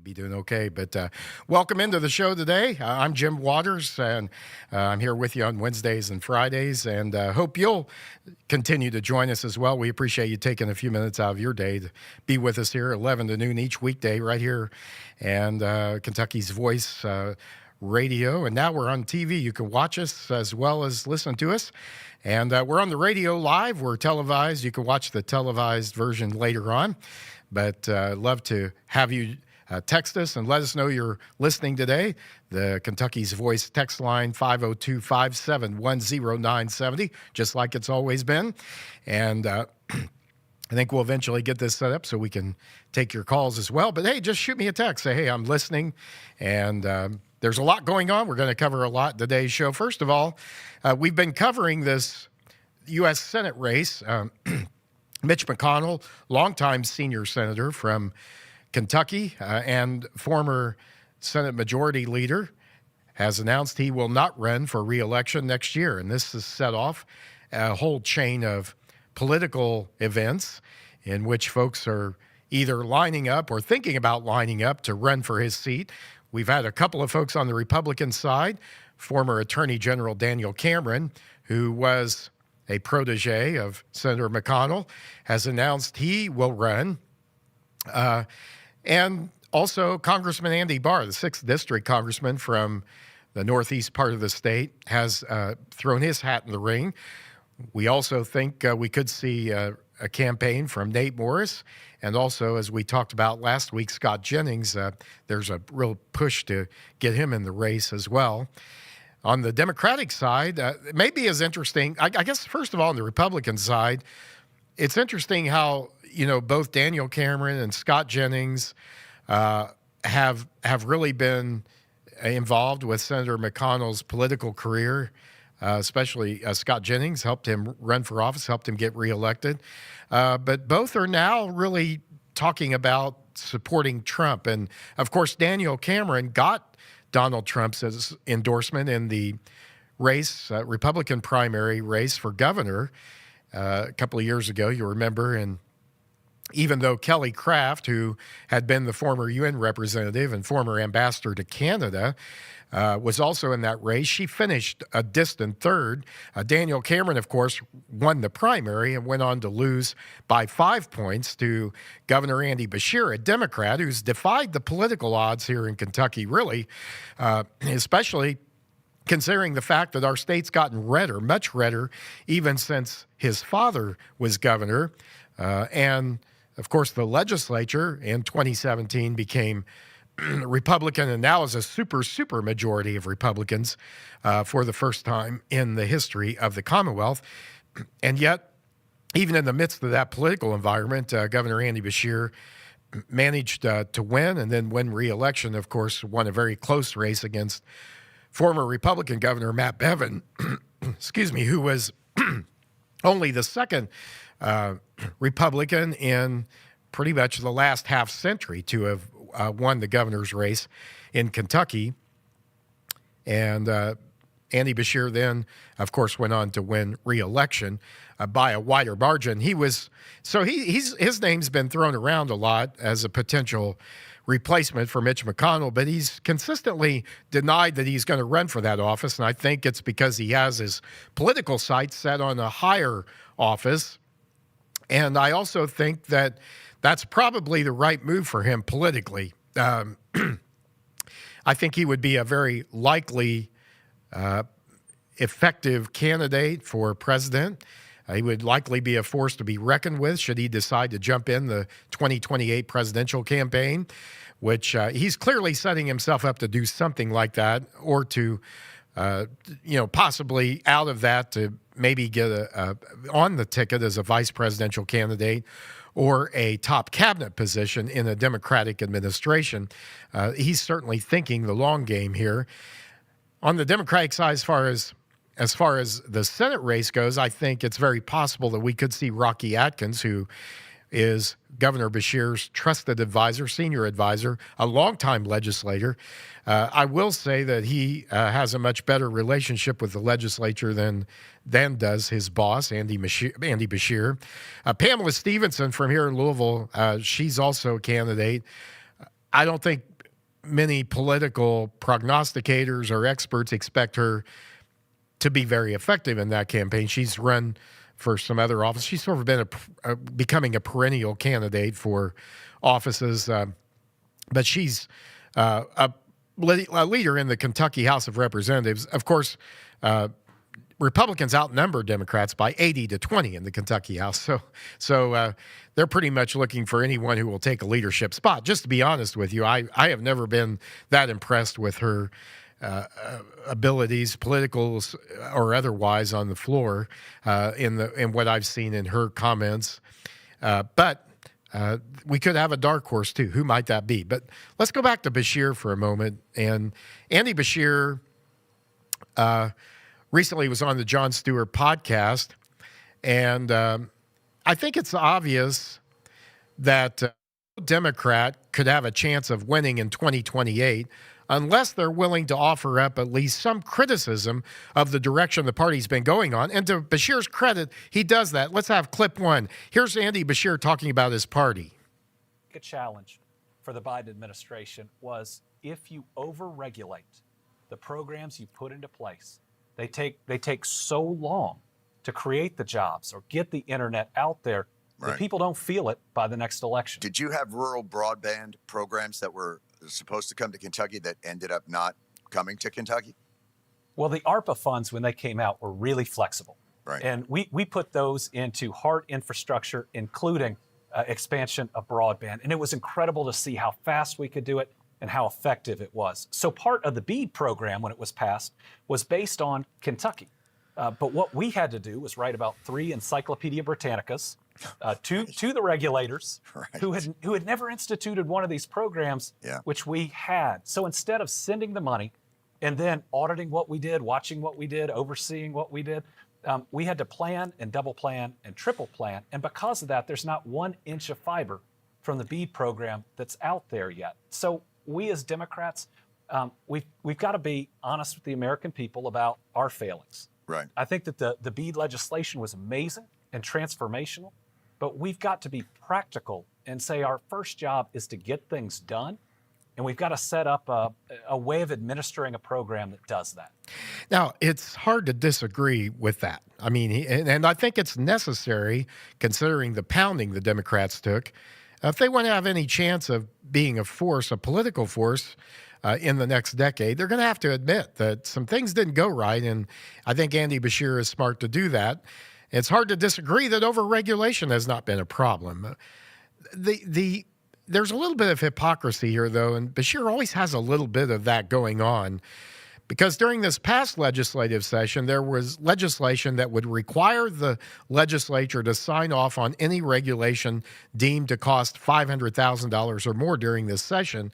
Be doing okay. But welcome into the show today. I'm Jim Waters, and I'm here with you on Wednesdays and Fridays, and hope you'll continue to join us as well. We appreciate you taking a few minutes out of your day to be with us here, 11 to noon each weekday, right here, and Kentucky's Voice Radio. And now we're on TV. You can watch us as well as listen to us. And we're on the radio live. We're televised. You can watch the televised version later on. But love to have you text us and let us know you're listening today. The Kentucky's Voice text line, 502-571-0970, just like it's always been. And I think we'll eventually get this set up so we can take your calls as well. But, hey, just shoot me a text. Say, hey, I'm listening. And there's a lot going on. We're going to cover a lot in today's show. First of all, we've been covering this U.S. Senate race. Mitch McConnell, longtime senior senator from Kentucky and former Senate Majority Leader, has announced he will not run for re-election next year. And this has set off a whole chain of political events in which folks are either lining up or thinking about lining up to run for his seat. We've had a couple of folks on the Republican side. Former Attorney General Daniel Cameron, who was a protege of Senator McConnell, has announced he will run. And also Congressman Andy Barr, the 6th District Congressman from the northeast part of the state, has thrown his hat in the ring. We also think we could see a campaign from Nate Morris. And also, as we talked about last week, Scott Jennings, there's a real push to get him in the race as well. On the Democratic side, it may be as interesting. I guess, first of all, on the Republican side, it's interesting how, both Daniel Cameron and Scott Jennings have really been involved with Senator McConnell's political career, especially Scott Jennings helped him run for office, helped him get reelected. But both are now really talking about supporting Trump. And, of course, Daniel Cameron got Donald Trump's endorsement in the race, Republican primary race for governor a couple of years ago, you remember. And even though Kelly Craft, who had been the former UN representative and former ambassador to Canada, was also in that race, she finished a distant third. Daniel Cameron, of course, won the primary and went on to lose by 5 points to Governor Andy Beshear, a Democrat who's defied the political odds here in Kentucky, really, especially considering the fact that our state's gotten redder, much redder, even since his father was governor. And, of course, the legislature in 2017 became Republican, and now is a super majority of Republicans for the first time in the history of the Commonwealth. And yet, even in the midst of that political environment, Governor Andy Beshear managed to win and then win re-election. Of course, won a very close race against former Republican Governor Matt Bevin, who was only the second Republican in pretty much the last half century to have won the governor's race in Kentucky. And Andy Beshear then, of course, went on to win re-election by a wider margin. His name's been thrown around a lot as a potential replacement for Mitch McConnell, but he's consistently denied that he's going to run for that office. And I think it's because he has his political sights set on a higher office. And I also think that that's probably the right move for him politically. I think he would be a very likely, effective candidate for president. He would likely be a force to be reckoned with should he decide to jump in the 2028 presidential campaign, which he's clearly setting himself up to do something like that, or to, possibly out of that to maybe get on the ticket as a vice presidential candidate or a top cabinet position in a Democratic administration. He's certainly thinking the long game here. On the Democratic side, as far as the Senate race goes, I think it's very possible that we could see Rocky Atkins, who is Governor Beshear's trusted advisor, senior advisor, a longtime legislator. I will say that he has a much better relationship with the legislature than does his boss, Andy Beshear. Pamela Stevenson from here in Louisville, she's also a candidate. I don't think many political prognosticators or experts expect her to be very effective in that campaign. She's run for some other office. She's sort of been becoming a perennial candidate for offices, but she's a leader in the Kentucky House of Representatives. Of course, Republicans outnumber Democrats by 80-20 in the Kentucky House. So they're pretty much looking for anyone who will take a leadership spot. Just to be honest with you, I have never been that impressed with her abilities, political or otherwise, on the floor in what I've seen in her comments. But we could have a dark horse too. Who might that be? But let's go back to Beshear for a moment. And Andy Beshear recently was on the Jon Stewart podcast, and I think it's obvious that Democrat could have a chance of winning in 2028 unless they're willing to offer up at least some criticism of the direction the party's been going on. And to Beshear's credit, he does that. Let's have clip one. Here's Andy Beshear talking about his party. A challenge for the Biden administration was if you overregulate the programs you put into place, they take so long to create the jobs or get the internet out there that people don't feel it by the next election. Did you have rural broadband programs that were supposed to come to Kentucky that ended up not coming to Kentucky? Well, the ARPA funds, when they came out, were really flexible. Right. And we put those into hard infrastructure, including expansion of broadband. And it was incredible to see how fast we could do it and how effective it was. So part of the BEAD program, when it was passed, was based on Kentucky. But what we had to do was write about 3 Encyclopedia Britannicas to the regulators who had never instituted one of these programs, which we had. So instead of sending the money and then auditing what we did, watching what we did, overseeing what we did, we had to plan and double plan and triple plan. And because of that, there's not 1 inch of fiber from the BEAD program that's out there yet. So we as Democrats, we've got to be honest with the American people about our failings. Right. I think that the BEAD legislation was amazing and transformational, but we've got to be practical and say our first job is to get things done. And we've got to set up a way of administering a program that does that. Now, it's hard to disagree with that. I mean, and I think it's necessary, considering the pounding the Democrats took. If they want to have any chance of being a force, a political force, in the next decade, they're going to have to admit that some things didn't go right. And I think Andy Beshear is smart to do that. It's hard to disagree that overregulation has not been a problem. There's a little bit of hypocrisy here, though, and Beshear always has a little bit of that going on, because during this past legislative session, there was legislation that would require the legislature to sign off on any regulation deemed to cost $500,000 or more during this session,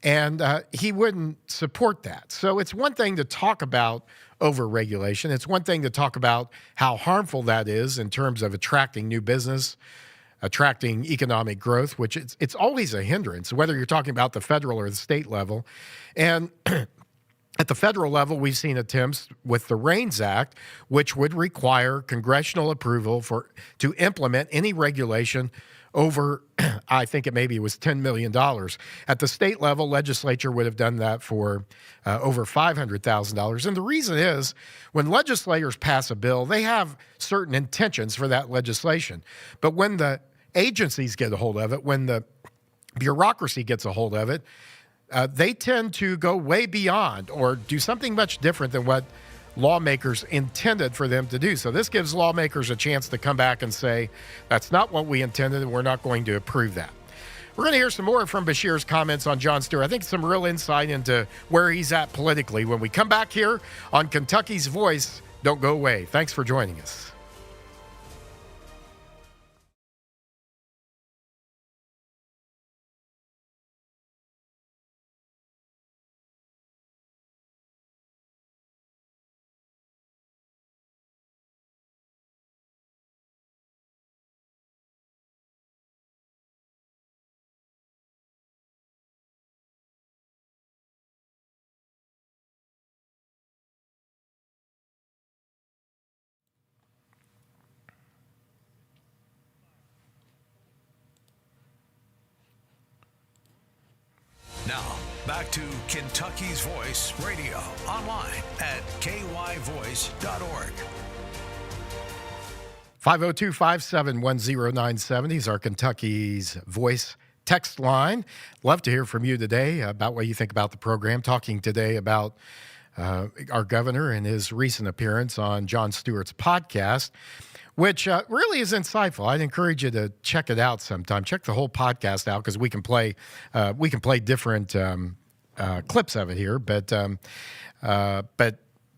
and he wouldn't support that. So it's one thing to talk about overregulation. It's one thing to talk about how harmful that is in terms of attracting new business, attracting economic growth, which it's always a hindrance, whether you're talking about the federal or the state level. And at the federal level, we've seen attempts with the REINS Act, which would require congressional approval to implement any regulation over, I think it was $10 million. At the state level, legislature would have done that for over $500,000. And the reason is, when legislators pass a bill, they have certain intentions for that legislation. But when the agencies get a hold of it, when the bureaucracy gets a hold of it, they tend to go way beyond or do something much different than what lawmakers intended for them to do. So this gives lawmakers a chance to come back and say, that's not what we intended, and we're not going to approve that. We're going to hear some more from Beshear's comments on Jon Stewart. I think some real insight into where he's at politically when we come back here on Kentucky's Voice. Don't go away. Thanks for joining us. Back to Kentucky's Voice Radio, online at kyvoice.org. 502-571-0970 is our Kentucky's Voice text line. Love to hear from you today about what you think about the program. Talking today about our governor and his recent appearance on Jon Stewart's podcast, which really is insightful. I'd encourage you to check it out sometime. Check the whole podcast out because we can play different clips of it here, but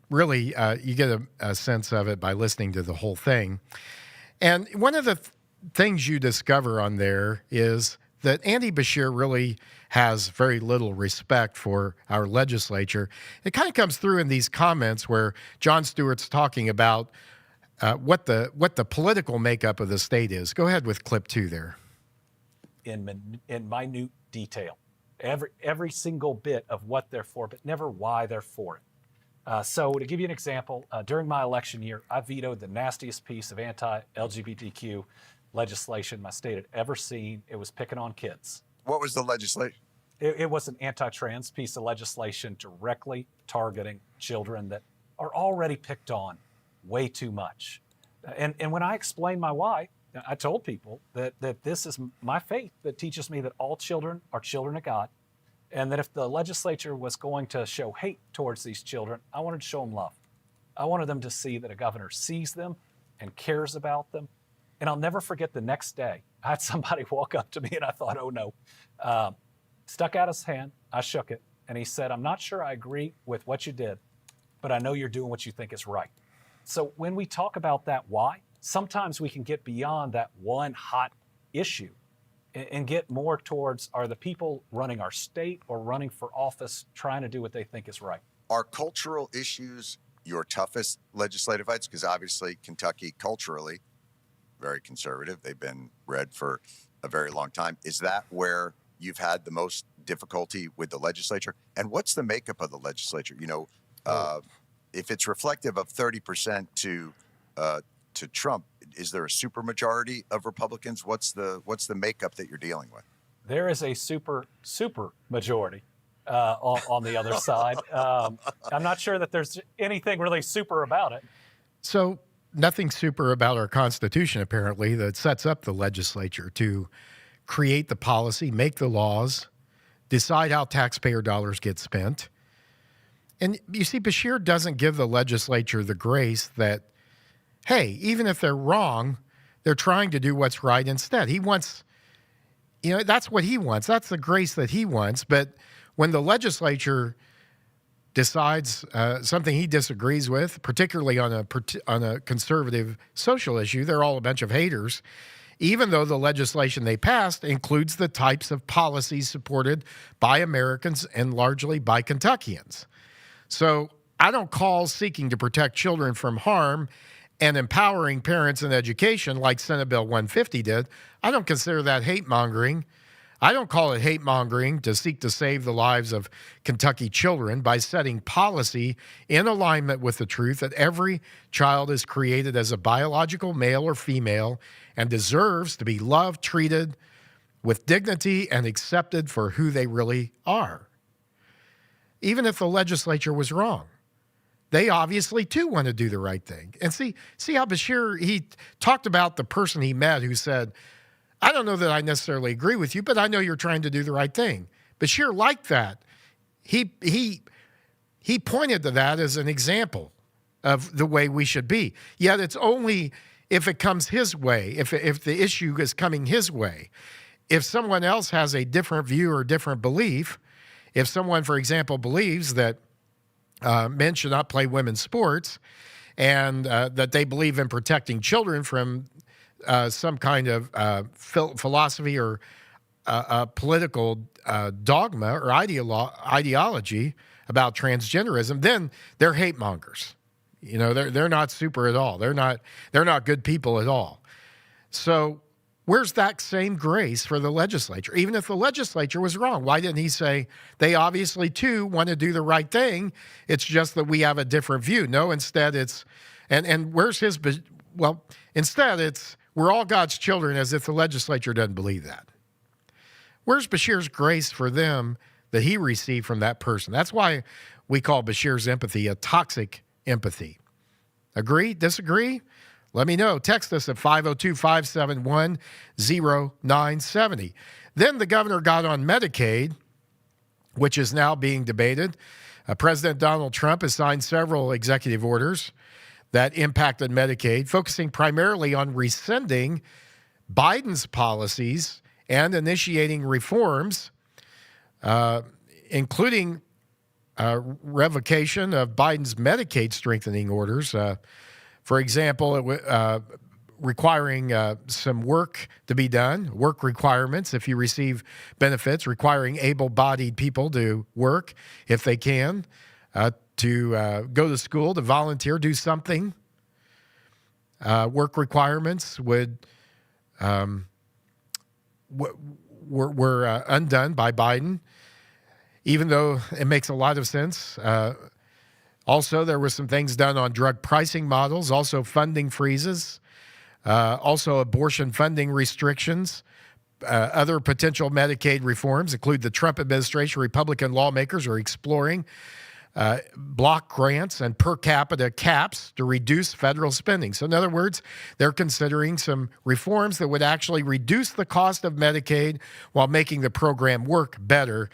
really you get a sense of it by listening to the whole thing. And one of the things you discover on there is that Andy Beshear really has very little respect for our legislature. It kind of comes through in these comments where Jon Stewart's talking about what the political makeup of the state is. Go ahead with clip 2 there. In minute detail, every single bit of what they're for, but never why they're for it. So to give you an example, during my election year, I vetoed the nastiest piece of anti-LGBTQ legislation my state had ever seen. It was picking on kids. What was the legislation? It was an anti-trans piece of legislation directly targeting children that are already picked on way too much. And when I explained my why, I told people that this is my faith that teaches me that all children are children of God, and that if the legislature was going to show hate towards these children, I wanted to show them love. I wanted them to see that a governor sees them and cares about them. And I'll never forget the next day, I had somebody walk up to me and I thought, oh no, stuck out his hand, I shook it, and he said, I'm not sure I agree with what you did, but I know you're doing what you think is right. So when we talk about that why, sometimes we can get beyond that one hot issue and get more towards, are the people running our state or running for office trying to do what they think is right? Are cultural issues your toughest legislative fights? Because obviously Kentucky culturally, very conservative. They've been red for a very long time. Is that where you've had the most difficulty with the legislature? And what's the makeup of the legislature? You know, if it's reflective of 30% to Trump, is there a supermajority of Republicans? What's the makeup that you're dealing with? There is a super majority on the other side. I'm not sure that there's anything really super about it. So nothing super about our Constitution, apparently, that sets up the legislature to create the policy, make the laws, decide how taxpayer dollars get spent. And you see, Beshear doesn't give the legislature the grace that, hey, even if they're wrong, they're trying to do what's right instead. He wants, that's what he wants. That's the grace that he wants. But when the legislature decides something he disagrees with, particularly on a conservative social issue, they're all a bunch of haters, even though the legislation they passed includes the types of policies supported by Americans and largely by Kentuckians. So I don't call seeking to protect children from harm and empowering parents in education like Senate Bill 150 did. I don't consider that hate mongering. I don't call it hate mongering to seek to save the lives of Kentucky children by setting policy in alignment with the truth that every child is created as a biological male or female and deserves to be loved, treated with dignity, and accepted for who they really are. Even if the legislature was wrong, they obviously too want to do the right thing. And see how Beshear, he talked about the person he met who said, I don't know that I necessarily agree with you, but I know you're trying to do the right thing. Beshear liked that. He pointed to that as an example of the way we should be. Yet it's only if it comes his way, if the issue is coming his way. If someone else has a different view or different belief, if someone, for example, believes that men should not play women's sports and that they believe in protecting children from some kind of philosophy or political dogma or ideology about transgenderism, then they're hate mongers. They're not super at all. They're not good people at all. So where's that same grace for the legislature? Even if the legislature was wrong, why didn't he say they obviously too want to do the right thing? It's just that we have a different view. No, instead it's and where's his? Well, instead it's we're all God's children, as if the legislature doesn't believe that. Where's Beshear's grace for them that he received from that person. That's why we call Bashir's empathy a toxic empathy. Agree? Disagree? Let me know. Text us at 502-571-0970. Then the governor got on Medicaid, which is now being debated. President Donald Trump has signed several executive orders that impacted Medicaid, focusing primarily on rescinding Biden's policies and initiating reforms, including revocation of Biden's Medicaid strengthening orders. For example, requiring some work to be done, work requirements if you receive benefits, requiring able-bodied people to work if they can, to go to school, to volunteer, do something. Work requirements were undone by Biden, even though it makes a lot of sense. Also, there were some things done on drug pricing models, also funding freezes, also abortion funding restrictions. Other potential Medicaid reforms include the Trump administration. Republican lawmakers are exploring block grants and per capita caps to reduce federal spending. So in other words, they're considering some reforms that would actually reduce the cost of Medicaid while making the program work better.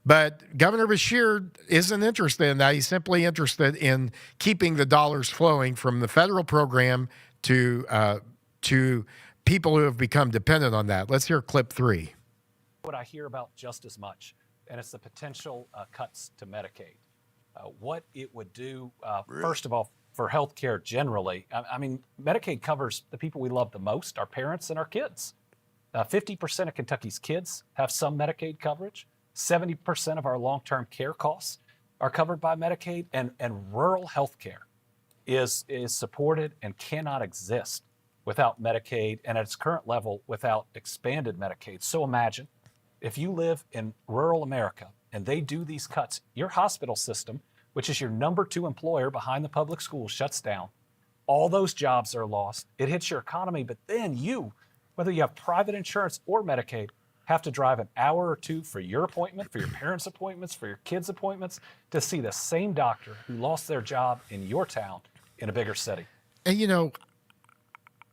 But Governor Beshear isn't interested in that. He's simply interested in keeping the dollars flowing from the federal program to people who have become dependent on that. Let's hear clip 3. What I hear about just as much, and it's the potential cuts to Medicaid. What it would do, first of all, for healthcare generally. I mean, Medicaid covers the people we love the most, our parents and our kids. 50% of Kentucky's kids have some Medicaid coverage. 70% of our long-term care costs are covered by Medicaid, and rural health care is supported and cannot exist without Medicaid, and at its current level without expanded Medicaid. So imagine if you live in rural America and they do these cuts, your hospital system, which is your number 2 employer behind the public schools, shuts down. All those jobs are lost. It hits your economy, but then you, whether you have private insurance or Medicaid, have to drive an hour or 2 for your appointment, for your parents' appointments, for your kids' appointments, to see the same doctor who lost their job in your town in a bigger city. And, you know,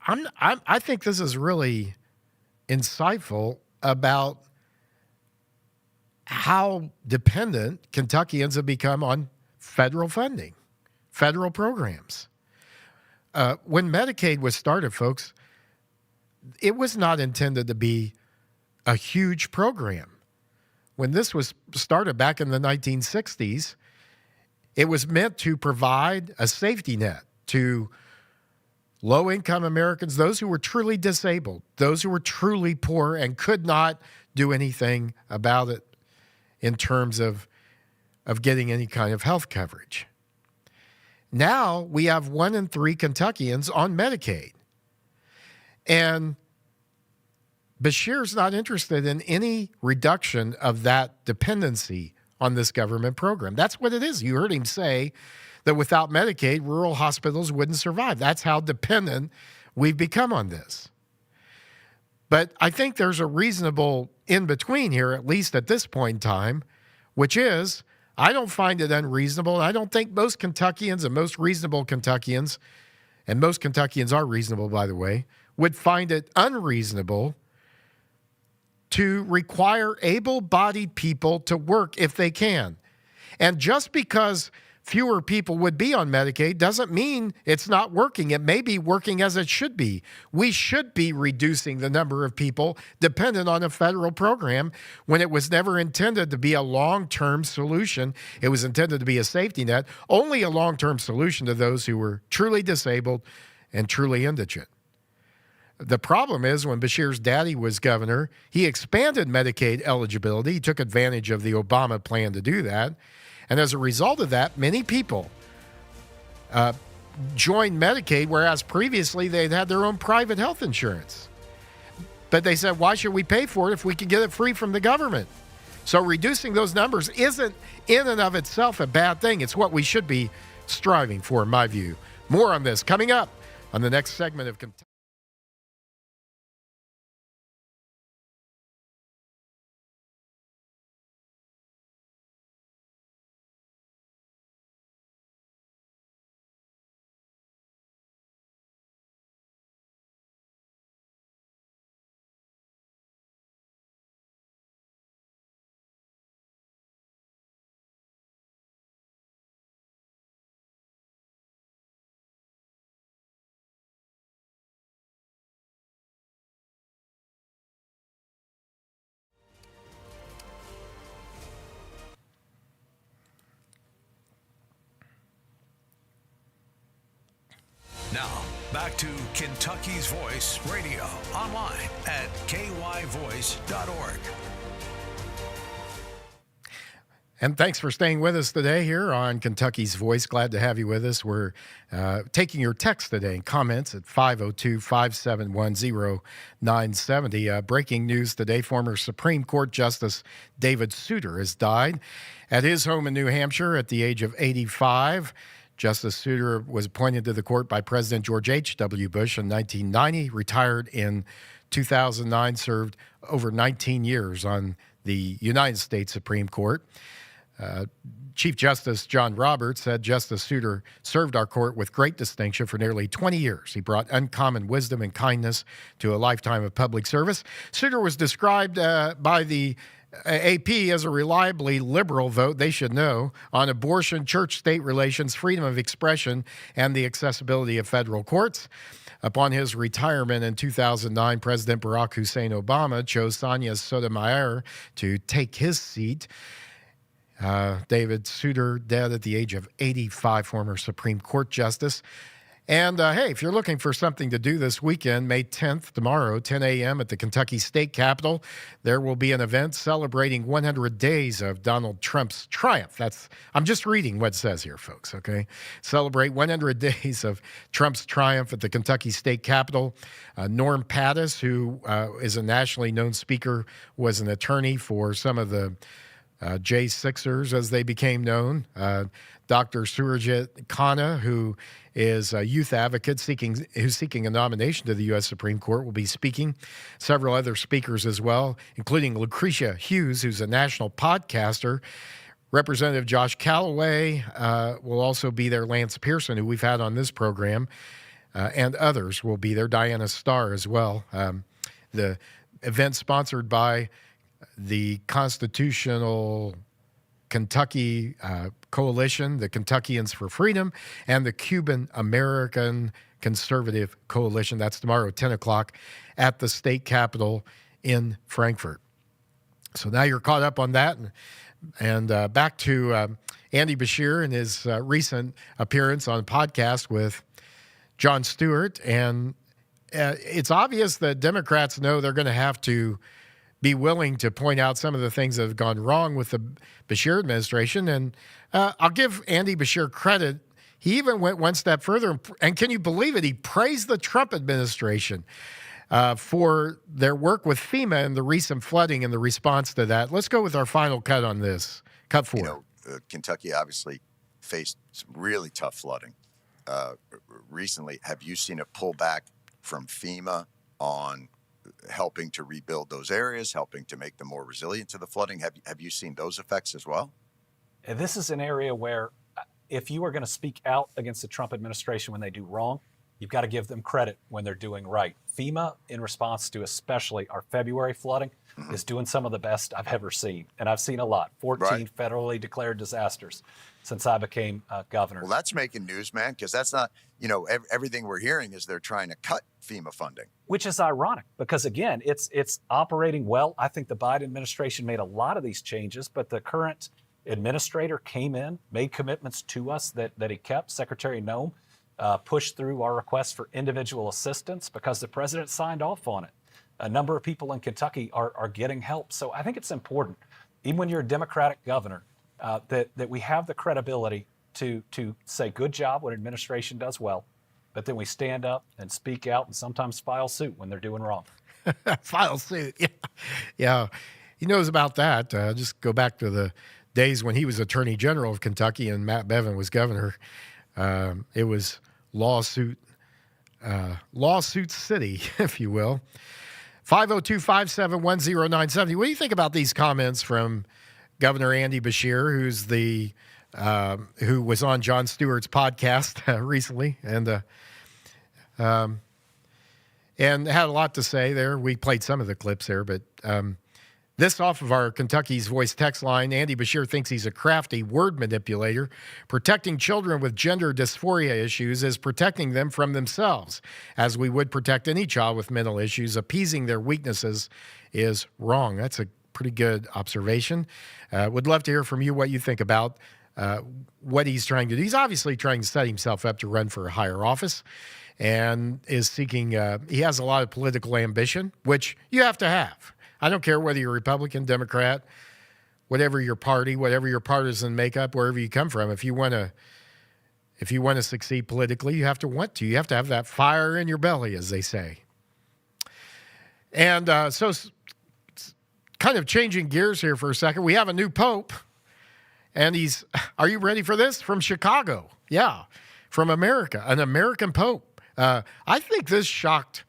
I think this is really insightful about how dependent Kentuckians have become on federal funding, federal programs. When Medicaid was started, folks, it was not intended to be a huge program. When this was started back in the 1960s, it was meant to provide a safety net to low-income Americans, those who were truly disabled, those who were truly poor and could not do anything about it in terms of getting any kind of health coverage. Now we have 1 in 3 Kentuckians on Medicaid. And Beshear's not interested in any reduction of that dependency on this government program. That's what it is. You heard him say that without Medicaid, rural hospitals wouldn't survive. That's how dependent we've become on this. But I think there's a reasonable in-between here, at least at this point in time, which is I don't find it unreasonable. I don't think most Kentuckians and most reasonable Kentuckians, and most Kentuckians are reasonable, by the way, would find it unreasonable to require able-bodied people to work if they can. And just because fewer people would be on Medicaid doesn't mean it's not working. It may be working as it should be. We should be reducing the number of people dependent on a federal program when it was never intended to be a long-term solution. It was intended to be a safety net, only a long-term solution to those who were truly disabled and truly indigent. The problem is when Beshear's daddy was governor, he expanded Medicaid eligibility. He took advantage of the Obama plan to do that. And as a result of that, many people joined Medicaid, whereas previously they'd had their own private health insurance. But they said, why should we pay for it if we can get it free from the government? So reducing those numbers isn't in and of itself a bad thing. It's what we should be striving for, in my view. More on this coming up on the next segment of Kentucky. Back to Kentucky's Voice Radio, online at kyvoice.org. And thanks for staying with us today here on Kentucky's Voice. Glad to have you with us. We're taking your text today and comments at 502-571-0970. Breaking news today, former Supreme Court Justice David Souter has died at his home in New Hampshire at the age of 85. Justice Souter was appointed to the court by President George H.W. Bush in 1990, retired in 2009, served over 19 years on the United States Supreme Court. Chief Justice John Roberts said Justice Souter served our court with great distinction for nearly 20 years. He brought uncommon wisdom and kindness to a lifetime of public service. Souter was described by the AP as a reliably liberal vote, they should know, on abortion, church-state relations, freedom of expression, and the accessibility of federal courts. Upon his retirement in 2009, President Barack Hussein Obama chose Sonia Sotomayor to take his seat. David Souter, dead at the age of 85, former Supreme Court Justice. And hey, if you're looking for something to do this weekend, May 10th, tomorrow, 10 a.m. at the Kentucky State Capitol, there will be an event celebrating 100 days of Donald Trump's triumph. I'm just reading what it says here, folks, okay? Celebrate 100 days of Trump's triumph at the Kentucky State Capitol. Norm Pattis, who is a nationally known speaker, was an attorney for some of the J6ers, as they became known. Dr. Surajit Khanna, who is a youth advocate who's seeking a nomination to the U.S. Supreme Court, will be speaking. Several other speakers as well, including Lucretia Hughes, who's a national podcaster. Representative Josh Callaway will also be there. Lance Pearson, who we've had on this program, and others will be there. Diana Starr as well. The event sponsored by the Constitutional Kentucky Coalition, the Kentuckians for Freedom, and the Cuban American Conservative Coalition. That's tomorrow at 10 o'clock at the state capitol in Frankfort. So now you're caught up on that. And back to Andy Beshear and his recent appearance on a podcast with Jon Stewart. And it's obvious that Democrats know they're going to have to be willing to point out some of the things that have gone wrong with the Beshear administration. And I'll give Andy Beshear credit. He even went one step further. And can you believe it? He praised the Trump administration for their work with FEMA and the recent flooding and the response to that. Let's go with our final cut on this. Cut 4. You know, Kentucky obviously faced some really tough flooding recently. Have you seen a pullback from FEMA on helping to rebuild those areas, helping to make them more resilient to the flooding? Have you seen those effects as well? And this is an area where if you are going to speak out against the Trump administration when they do wrong, you've got to give them credit when they're doing right. FEMA, in response to especially our February flooding, is doing some of the best I've ever seen. And I've seen a lot, 14 federally declared disasters since I became governor. Well, that's making news, man, because that's not, everything we're hearing is they're trying to cut FEMA funding. Which is ironic because, again, it's operating well. I think the Biden administration made a lot of these changes, but the current administrator came in, made commitments to us that he kept. Secretary Noem pushed through our request for individual assistance because the president signed off on it. A number of people in Kentucky are getting help. So I think it's important, even when you're a Democratic governor, that we have the credibility to say good job when administration does well, but then we stand up and speak out and sometimes file suit when they're doing wrong. File suit, yeah. He knows about that. Just go back to the days when he was Attorney General of Kentucky and Matt Bevin was governor. It was lawsuit city, if you will. 502-571-0970. What do you think about these comments from Governor Andy Beshear, who's who was on Jon Stewart's podcast recently and had a lot to say there? We played some of the clips there, but this off of our Kentucky's Voice text line. Andy Beshear thinks he's a crafty word manipulator. Protecting children with gender dysphoria issues is protecting them from themselves, as we would protect any child with mental issues. Appeasing their weaknesses is wrong. That's a pretty good observation. Would love to hear from you what you think about what he's trying to do. He's obviously trying to set himself up to run for a higher office and is seeking, he has a lot of political ambition, which you have to have. I don't care whether you're Republican, Democrat, whatever your party, whatever your partisan makeup, wherever you come from. If you want to succeed politically, you have to want to. You have to have that fire in your belly, as they say. And so kind of changing gears here for a second, we have a new pope. And he's, are you ready for this? From Chicago. Yeah, from America, an American pope. I think this shocked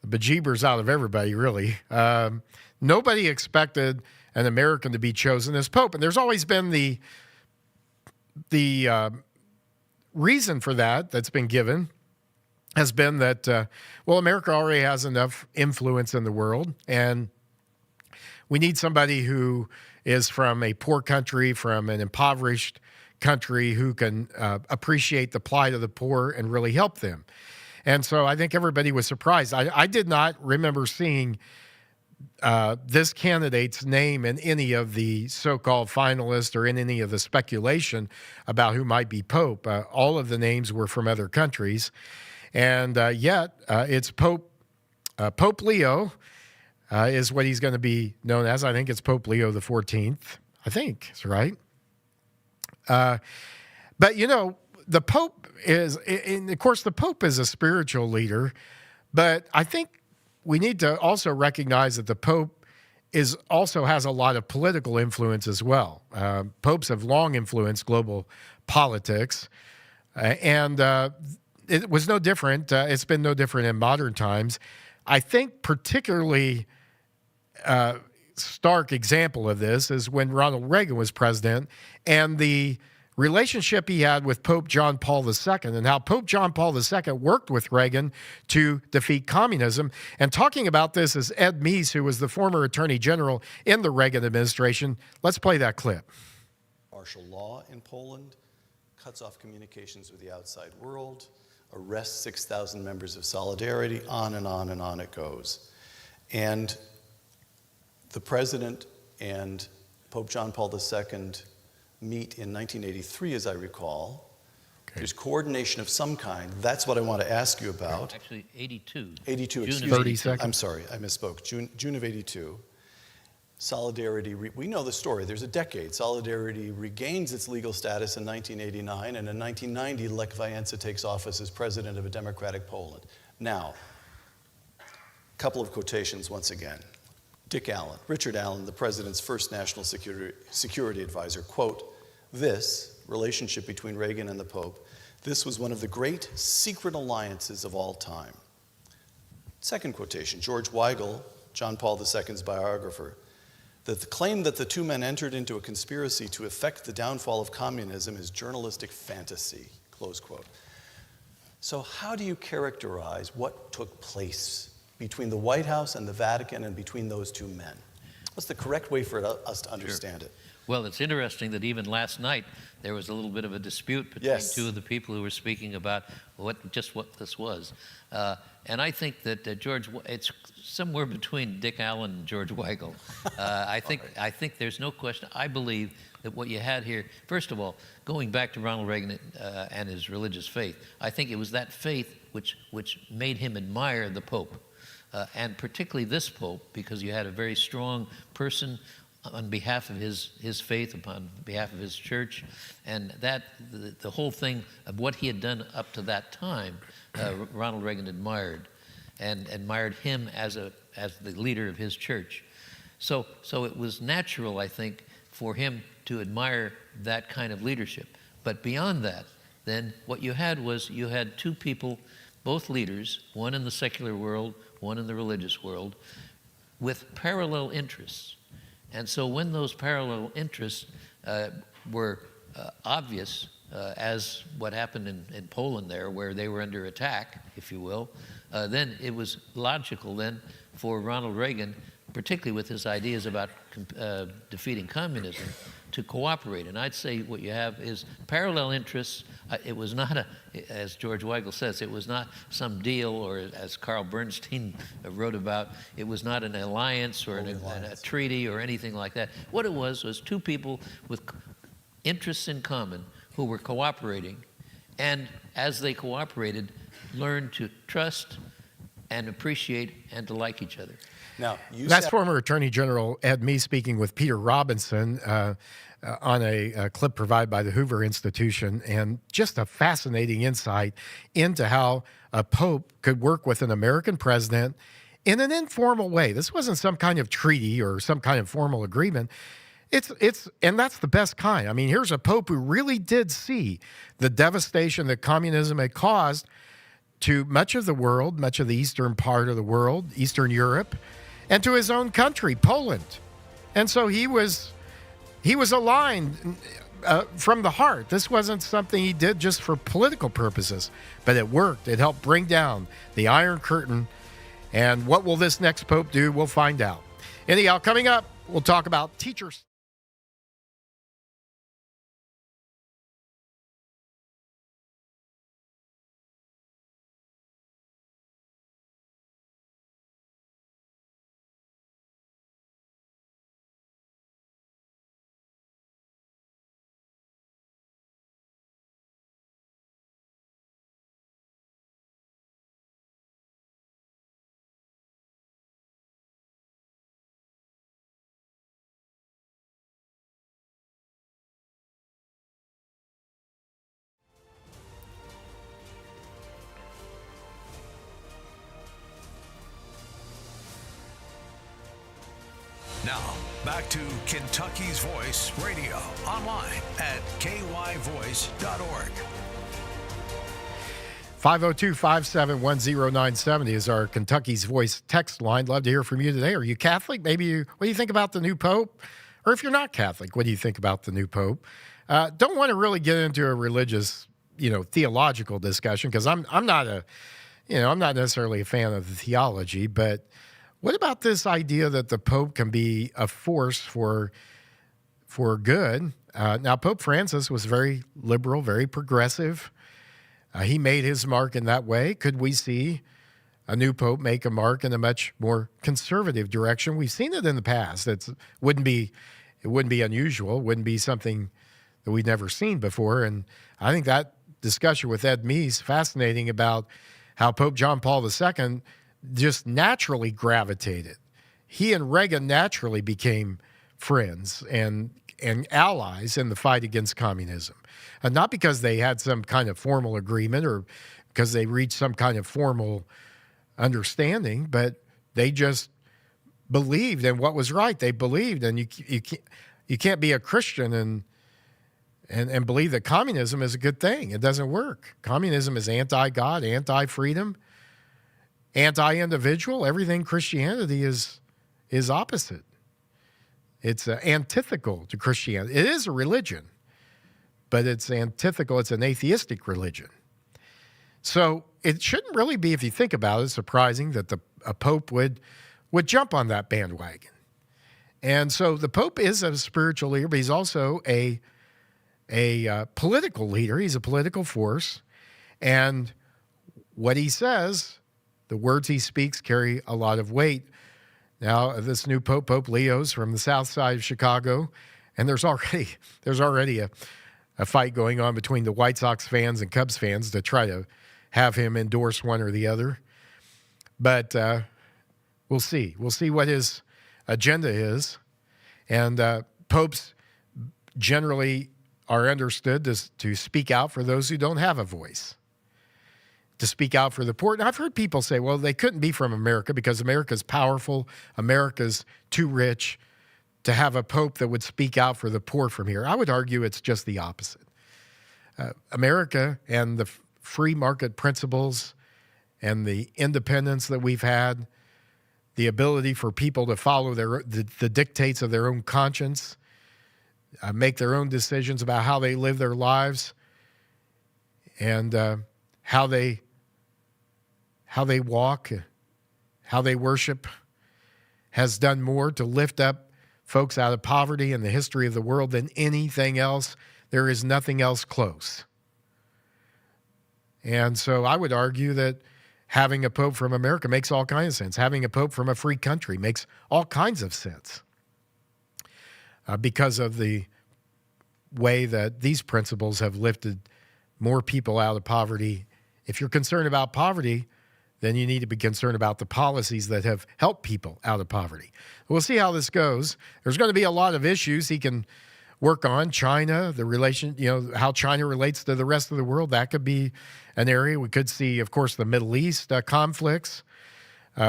the bejeebers out of everybody, really. Nobody expected an American to be chosen as pope. And there's always been the reason for that's been given has been that, well, America already has enough influence in the world, and we need somebody who is from a poor country, from an impoverished country, who can appreciate the plight of the poor and really help them. And so I think everybody was surprised. I did not remember seeing this candidate's name in any of the so-called finalists or in any of the speculation about who might be Pope. All of the names were from other countries. And yet it's Pope Leo is what he's going to be known as. I think it's Pope Leo the 14th. I think that's right. But, you know, the Pope is, and of course, the Pope is a spiritual leader, but I think we need to also recognize that the Pope also has a lot of political influence as well. Popes have long influenced global politics, and it was no different. It's been no different in modern times. I think particularly stark example of this is when Ronald Reagan was president and the relationship he had with Pope John Paul II and how Pope John Paul II worked with Reagan to defeat communism. And talking about this is Ed Meese, who was the former attorney general in the Reagan administration. Let's play that clip. Martial law in Poland cuts off communications with the outside world, arrests 6,000 members of Solidarity, on and on and on it goes. And the president and Pope John Paul II meet in 1983, as I recall. Okay. There's coordination of some kind. That's what I want to ask you about. Actually, 82. 82, June excuse 30 me. seconds. I'm sorry, I misspoke. June of 82. Solidarity, we know the story. There's a decade. Solidarity regains its legal status in 1989, and in 1990, Lech Wałęsa takes office as president of a democratic Poland. Now, a couple of quotations once again. Dick Allen, Richard Allen, the president's first national security advisor, quote, "This relationship between Reagan and the Pope, this was one of the great secret alliances of all time." Second quotation, George Weigel, John Paul II's biographer, that the claim that the two men entered into a conspiracy to effect the downfall of communism is journalistic fantasy, close quote. So how do you characterize what took place between the White House and the Vatican and between those two men? What's the correct way for us to understand it? Well, it's interesting that even last night there was a little bit of a dispute between two of the people who were speaking about what this was. And I think that it's somewhere between Dick Allen and George Weigel. I think there's no question. I believe that what you had here, first of all, going back to Ronald Reagan and his religious faith, I think it was that faith which made him admire the Pope. And particularly this Pope, because you had a very strong person on behalf of his faith, upon behalf of his church, and that the whole thing of what he had done up to that time, Ronald Reagan admired, and admired him as the leader of his church. So it was natural, I think, for him to admire that kind of leadership. But beyond that, then what you had was you had two people, both leaders, one in the secular world, one in the religious world, with parallel interests. And so when those parallel interests were obvious, as what happened in Poland there, where they were under attack, if you will, then it was logical then for Ronald Reagan, particularly with his ideas about defeating communism, to cooperate. And I'd say what you have is parallel interests. It was not as George Weigel says, it was not some deal, or as Carl Bernstein wrote about, it was not an alliance or a treaty or anything like that. What it was two people with interests in common, who were cooperating, and as they cooperated, learned to trust and appreciate and to like each other. Now, That's former Attorney General Ed Meese speaking with Peter Robinson on a clip provided by the Hoover Institution, and just a fascinating insight into how a pope could work with an American president in an informal way. This wasn't some kind of treaty or some kind of formal agreement. And that's the best kind. I mean, here's a pope who really did see the devastation that communism had caused to much of the world, much of the eastern part of the world, Eastern Europe, and to his own country, Poland. And so he was aligned from the heart. This wasn't something he did just for political purposes, but it worked. It helped bring down the Iron Curtain. And what will this next pope do? We'll find out. Anyhow, coming up, we'll talk about teachers. Now, back to Kentucky's Voice Radio, online at kyvoice.org. 502-571-0970 is our Kentucky's Voice text line. Love to hear from you today. Are you Catholic? What do you think about the new pope? Or if you're not Catholic, what do you think about the new pope? Don't want to really get into a religious, theological discussion, because I'm not necessarily a fan of the theology, but what about this idea that the Pope can be a force for good? Now, Pope Francis was very liberal, very progressive. He made his mark in that way. Could we see a new Pope make a mark in a much more conservative direction? We've seen it in the past. It wouldn't be unusual. It wouldn't be something that we've never seen before. And I think that discussion with Ed Meese, fascinating, about how Pope John Paul II just naturally gravitated. He and Reagan naturally became friends and allies in the fight against communism. And not because they had some kind of formal agreement or because they reached some kind of formal understanding, but they just believed in what was right. They believed, and you can't be a Christian and believe that communism is a good thing. It doesn't work. Communism is anti-God, anti-freedom, anti-individual. Everything Christianity is opposite. It's antithetical to Christianity. It is a religion, but it's antithetical. It's an atheistic religion. So it shouldn't really be, if you think about it, surprising that a pope would jump on that bandwagon. And so the pope is a spiritual leader, but he's also a political leader. He's a political force. And what he says, the words he speaks, carry a lot of weight. Now, this new Pope, Pope Leo's from the south side of Chicago, and there's already a fight going on between the White Sox fans and Cubs fans to try to have him endorse one or the other. But we'll see. We'll see what his agenda is. And popes generally are understood to speak out for those who don't have a voice, to speak out for the poor. And I've heard people say, well, they couldn't be from America because America's powerful, America's too rich to have a pope that would speak out for the poor from here. I would argue it's just the opposite. America and the free market principles and the independence that we've had, the ability for people to follow the dictates of their own conscience, make their own decisions about how they live their lives and how they walk, how they worship, has done more to lift up folks out of poverty in the history of the world than anything else. There is nothing else close. And so I would argue that having a pope from America makes all kinds of sense. Having a pope from a free country makes all kinds of sense because of the way that these principles have lifted more people out of poverty. If you're concerned about poverty, then you need to be concerned about the policies that have helped people out of poverty. We'll see how this goes. There's going to be a lot of issues he can work on. China, the relation, how China relates to the rest of the world, that could be an area. We could see, of course, the Middle East conflicts,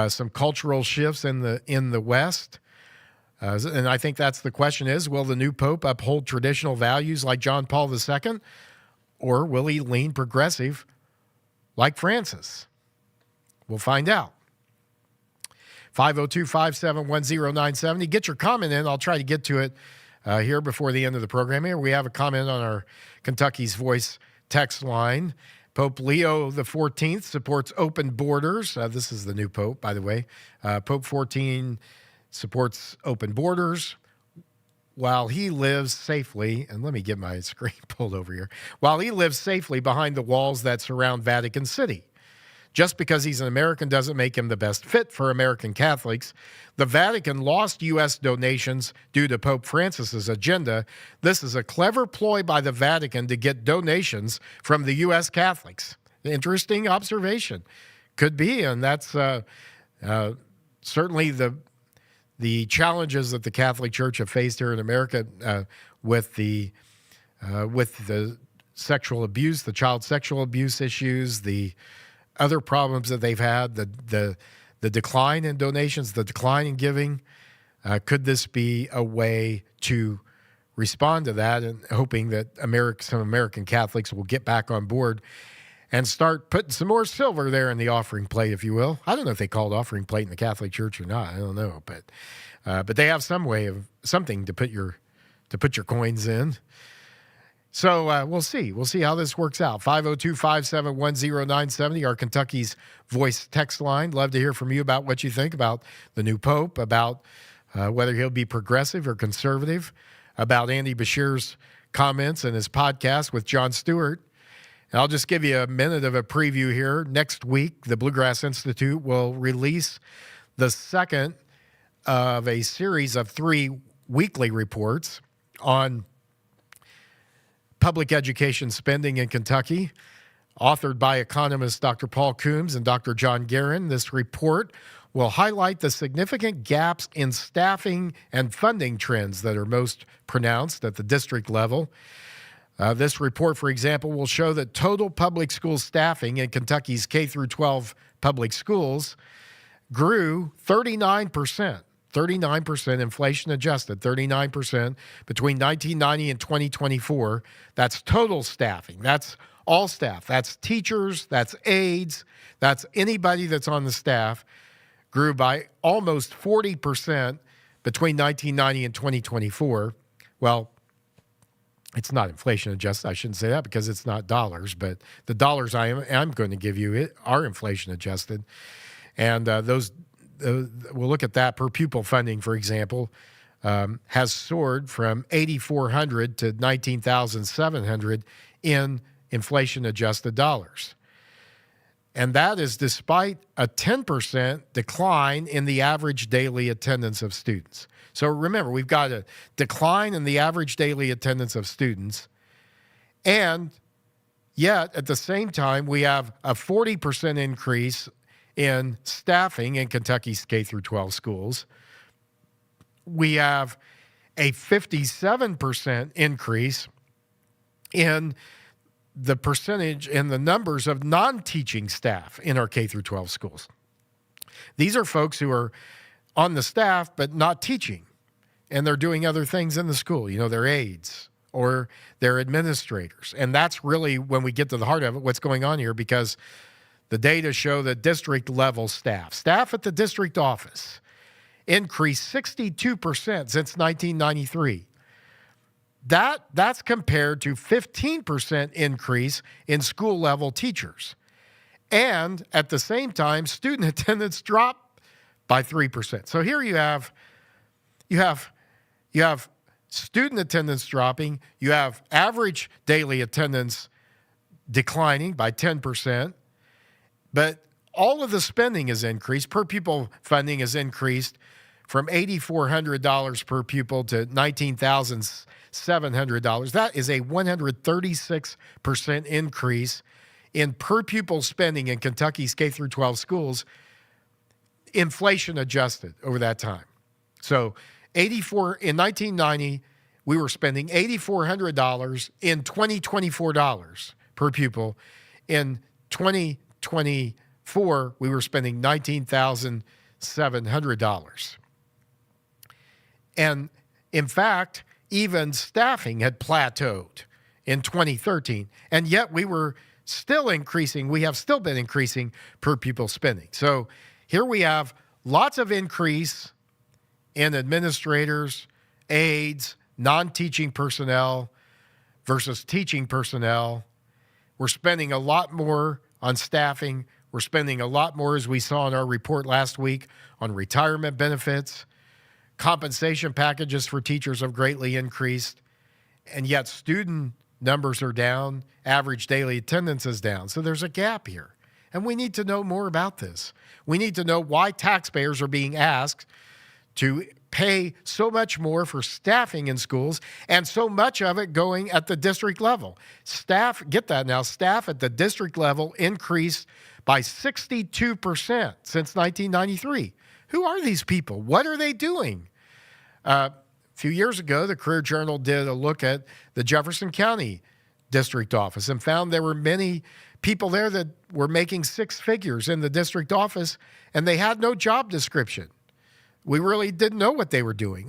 some cultural shifts in the West. And I think that's the question is, will the new Pope uphold traditional values like John Paul II, or will he lean progressive like Francis? We'll find out. 502-571-0970. Get your comment in. I'll try to get to it here before the end of the program. Here we have a comment on our Kentucky's Voice text line. Pope Leo XIV supports open borders. This is the new Pope, by the way. Pope 14 supports open borders while he lives safely, and let me get my screen pulled over here, while he lives safely behind the walls that surround Vatican City. Just because he's an American doesn't make him the best fit for American Catholics. The Vatican lost U.S. donations due to Pope Francis's agenda. This is a clever ploy by the Vatican to get donations from the U.S. Catholics. Interesting observation. Could be, and that's certainly the challenges that the Catholic Church have faced here in America with the sexual abuse, the child sexual abuse issues, the other problems that they've had, the decline in donations, the decline in giving. Could this be a way to respond to that, and hoping that some American Catholics will get back on board and start putting some more silver there in the offering plate, if you will? I don't know if they call it offering plate in the Catholic Church or not. I don't know, but they have some way of something to put your coins in. So we'll see. We'll see how this works out. 502-571-0970, our Kentucky's Voice text line. Love to hear from you about what you think about the new Pope, about whether he'll be progressive or conservative, about Andy Bashir's comments in his podcast with Jon Stewart. And I'll just give you a minute of a preview here. Next week, the Bluegrass Institute will release the second of a series of 3 weekly reports on public education spending in Kentucky, authored by economists Dr. Paul Coombs and Dr. John Guerin. This report will highlight the significant gaps in staffing and funding trends that are most pronounced at the district level. This report, for example, will show that total public school staffing in Kentucky's K-12 public schools grew 39%. 39% inflation adjusted, 39% between 1990 and 2024. That's total staffing. That's all staff. That's teachers, that's aides, that's anybody that's on the staff. Grew by almost 40% between 1990 and 2024. Well, it's not inflation adjusted. I shouldn't say that because it's not dollars, but the dollars I'm going to give you are inflation adjusted. And we'll look at that. Per pupil funding, for example, has soared from $8,400 to $19,700 in inflation-adjusted dollars. And that is despite a 10% decline in the average daily attendance of students. So remember, we've got a decline in the average daily attendance of students, and yet at the same time, we have a 40% increase in staffing in Kentucky's K-12 schools. We have a 57% increase in the percentage and the numbers of non-teaching staff in our K-12 schools. These are folks who are on the staff but not teaching, and they're doing other things in the school. They're aides or they're administrators. And that's really, when we get to the heart of it, what's going on here, because the data show that district-level staff at the district office, increased 62% since 1993. That's compared to 15% increase in school-level teachers. And at the same time, student attendance dropped by 3%. So here you have student attendance dropping, you have average daily attendance declining by 10%, but all of the spending is increased. Per pupil funding has increased from $8,400 per pupil to $19,700 $700. That is a 136% increase in per pupil spending in Kentucky's K through 12 schools, inflation adjusted over that time. So in 1990, we were spending $8,400 in 2024 dollars per pupil. In 2024, we were spending $19,700. And in fact, even staffing had plateaued in 2013, and yet we were still increasing. We have still been increasing per pupil spending. So here we have lots of increase in administrators, aides, non-teaching personnel versus teaching personnel. We're spending a lot more on staffing. We're spending a lot more, as we saw in our report last week, on retirement benefits. Compensation packages for teachers have greatly increased, and yet student numbers are down. Average daily attendance is down. So there's a gap here, and we need to know more about this. We need to know why taxpayers are being asked to pay so much more for staffing in schools, and so much of it going at the district level. Staff, get that now, staff at the district level increased by 62% since 1993. Who are these people? What are they doing? A few years ago, the Career Journal did a look at the Jefferson County district office and found there were many people there that were making six figures in the district office, and they had no job description. We really didn't know what they were doing.